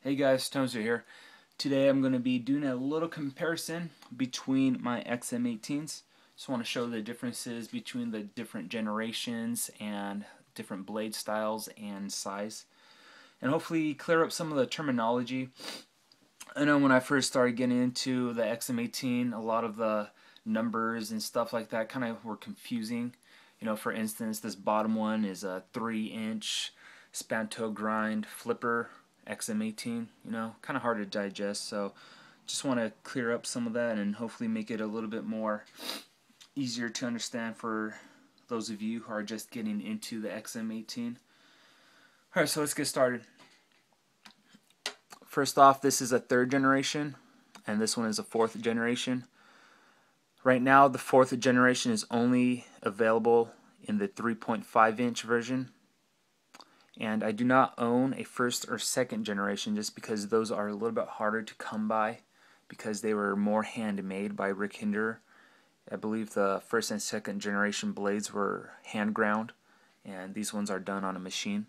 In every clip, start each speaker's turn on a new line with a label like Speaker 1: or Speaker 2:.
Speaker 1: Hey guys, Toneser here. Today I'm going to be doing a little comparison between my Xm-18s. Just want to show the differences between the different generations and different blade styles and size. And hopefully clear up some of the terminology. I know when I first started getting into the Xm-18, a lot of the numbers and stuff like that kind of were confusing. You know, for instance, this bottom one is a 3-inch Spanto grind flipper Xm-18. You know, kind of hard to digest, so just want to clear up some of that and hopefully make it a little bit more easier to understand for those of you who are just getting into the Xm-18. Alright, so let's get started. First off, this is a 3rd generation, and this one is a 4th generation. Right now, the 4th generation is only available in the 3.5-inch version, and I do not own a 1st or 2nd generation just because those are a little bit harder to come by because they were more handmade by Rick Hinder. I believe the 1st and 2nd generation blades were hand ground, and these ones are done on a machine.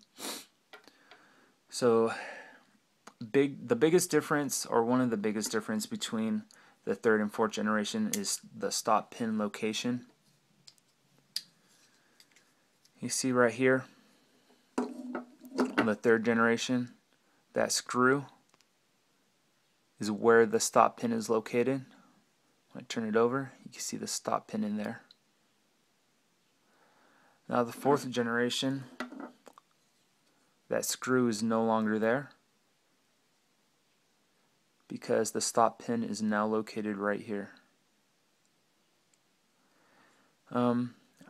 Speaker 1: So the biggest difference, or one of the biggest difference between the 3rd and 4th generation is the stop pin location. You see right here on the 3rd generation, that screw is where the stop pin is located. When I turn it over, you can see the stop pin in there. Now the 4th generation, that screw is no longer there because the stop pin is now located right here.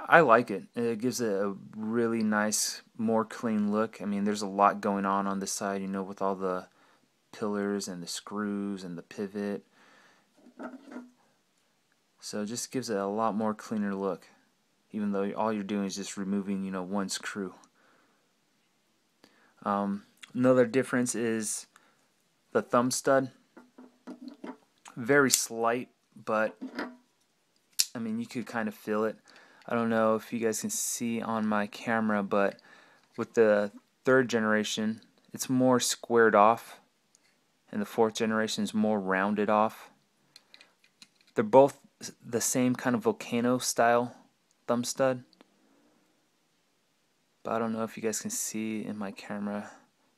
Speaker 1: I like it. It gives it a really nice, more clean look. I mean, there's a lot going on this side, you know, with all the pillars and the screws and the pivot. So it just gives it a lot more cleaner look, even though all you're doing is just removing, you know, one screw. Another difference is the thumb stud. Very slight, but I mean, you could kind of feel it. I don't know if you guys can see on my camera, but with the 3rd generation, it's more squared off, and the 4th generation is more rounded off. They're both the same kind of volcano style thumb stud, but I don't know if you guys can see in my camera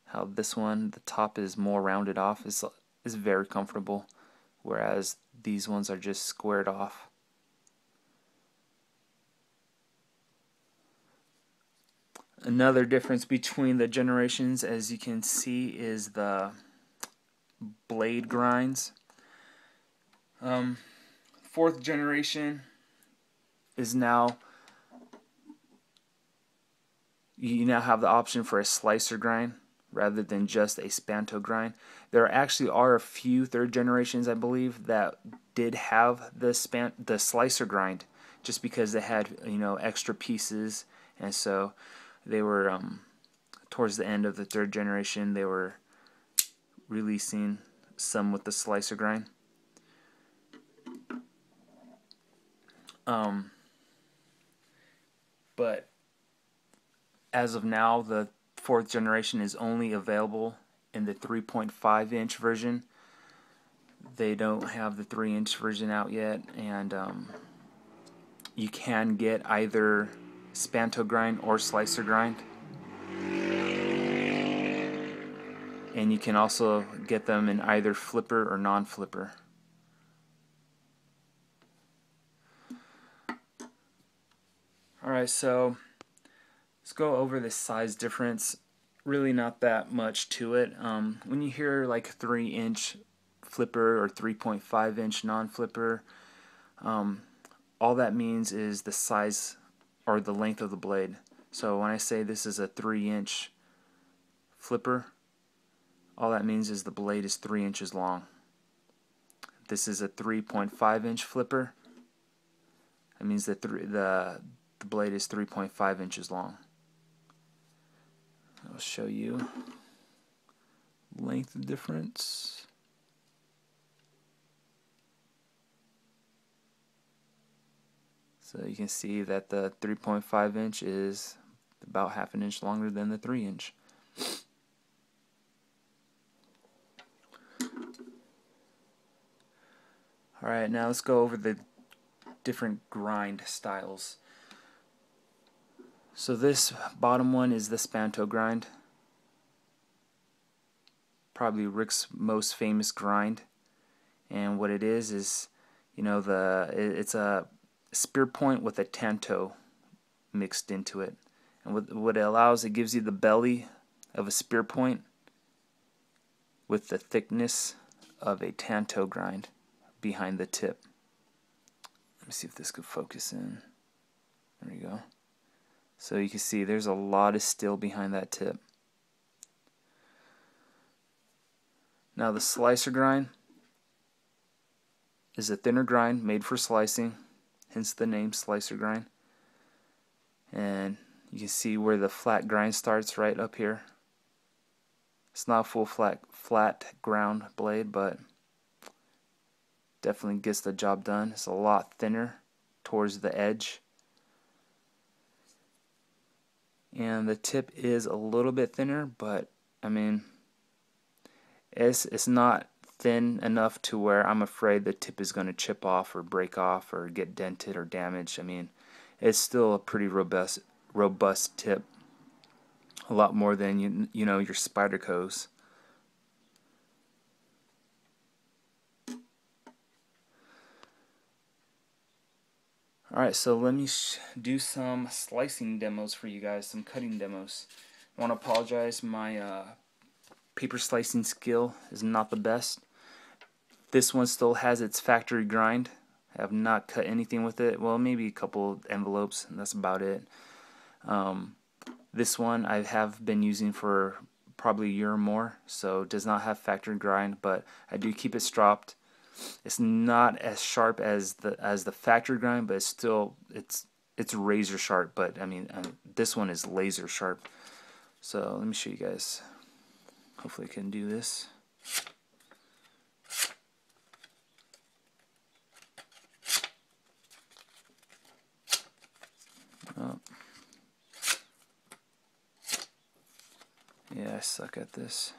Speaker 1: how this one, the top is more rounded off, is very comfortable, whereas these ones are just squared off. Another difference between the generations, as you can see, is the blade grinds. 4th generation is now, you now have the option for a slicer grind rather than just a Spanto grind. There actually are a few 3rd generations, I believe, that did have the slicer grind, just because they had, you know, extra pieces, and so they were towards the end of the 3rd generation, they were releasing some with the slicer grind. But as of now, the 4th generation is only available in the 3.5-inch version. They don't have the 3-inch version out yet, and you can get either Spanto grind or slicer grind, and you can also get them in either flipper or non-flipper. Alright, so let's go over the size difference. Really not that much to it. When you hear like 3-inch flipper or 3.5-inch non-flipper, all that means is the size or the length of the blade. So when I say this is a 3-inch flipper, all that means is the blade is 3 inches long. This is a 3.5-inch flipper. That means that the blade is 3.5 inches long. I'll show you length difference. So you can see that the 3.5 inch is about half an inch longer than the 3 inch. Alright, now let's go over the different grind styles. So this bottom one is the Spanto grind. Probably Rick's most famous grind. And what it is you know, it's a spear point with a tanto mixed into it. And what it allows, it gives you the belly of a spear point with the thickness of a tanto grind behind the tip. Let me see if this could focus in. There we go. So you can see there's a lot of steel behind that tip. Now the slicer grind is a thinner grind made for slicing, hence the name slicer grind. And you can see where the flat grind starts right up here. It's not a full flat ground blade, but definitely gets the job done. It's a lot thinner towards the edge. And the tip is a little bit thinner, but I mean, it's not thin enough to where I'm afraid the tip is going to chip off or break off or get dented or damaged. I mean, it's still a pretty robust tip. A lot more than you know your Spyderco's. Alright, so let me do some slicing demos for you guys, some cutting demos. I want to apologize, my paper slicing skill is not the best. This one still has its factory grind. I have not cut anything with it. Well, maybe a couple envelopes, and that's about it. This one I have been using for probably a year or more, so it does not have factory grind, but I do keep it stropped. It's not as sharp as the factory grind, but it's razor sharp. But I mean, this one is laser sharp. So let me show you guys. Hopefully I can do this. Oh. Yeah, I suck at this.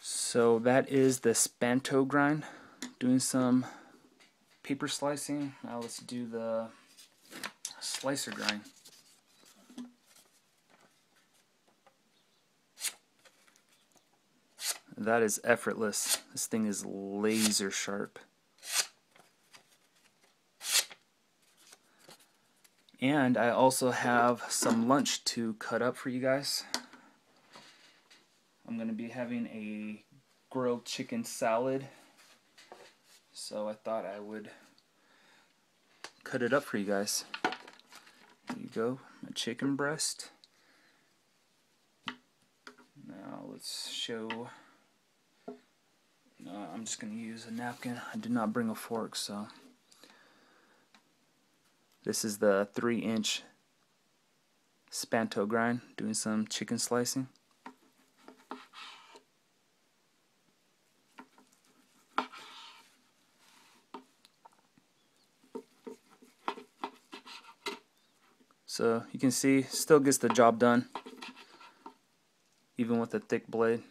Speaker 1: So that is the Spanto grind, doing some paper slicing. Now let's do the slicer grind. That is effortless. This thing is laser sharp. And I also have some lunch to cut up for you guys. I'm going to be having a grilled chicken salad, so I thought I would cut it up for you guys. There you go, my chicken breast. Now let's show. I'm just going to use a napkin. I did not bring a fork, so this is the 3-inch Spanto grind, doing some chicken slicing. So you can see, still gets the job done, even with a thick blade.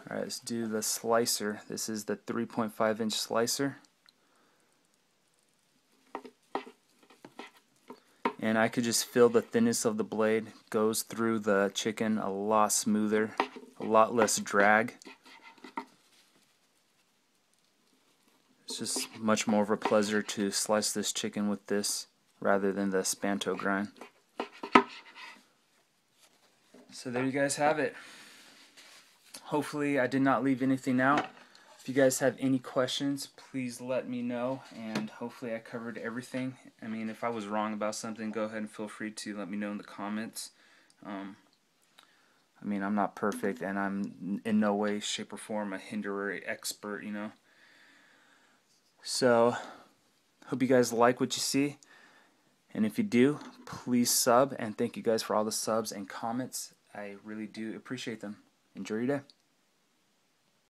Speaker 1: Alright, let's do the slicer. This is the 3.5-inch slicer. And I could just feel the thinness of the blade goes through the chicken a lot smoother, a lot less drag. It's just much more of a pleasure to slice this chicken with this rather than the Spanto grind. So there you guys have it. Hopefully I did not leave anything out. If you guys have any questions, please let me know, and hopefully I covered everything. I mean, if I was wrong about something, go ahead and feel free to let me know in the comments. I mean, I'm not perfect, and I'm in no way, shape, or form a hinderer expert, you know. So, hope you guys like what you see, and if you do, please sub, and thank you guys for all the subs and comments. I really do appreciate them. Enjoy your day.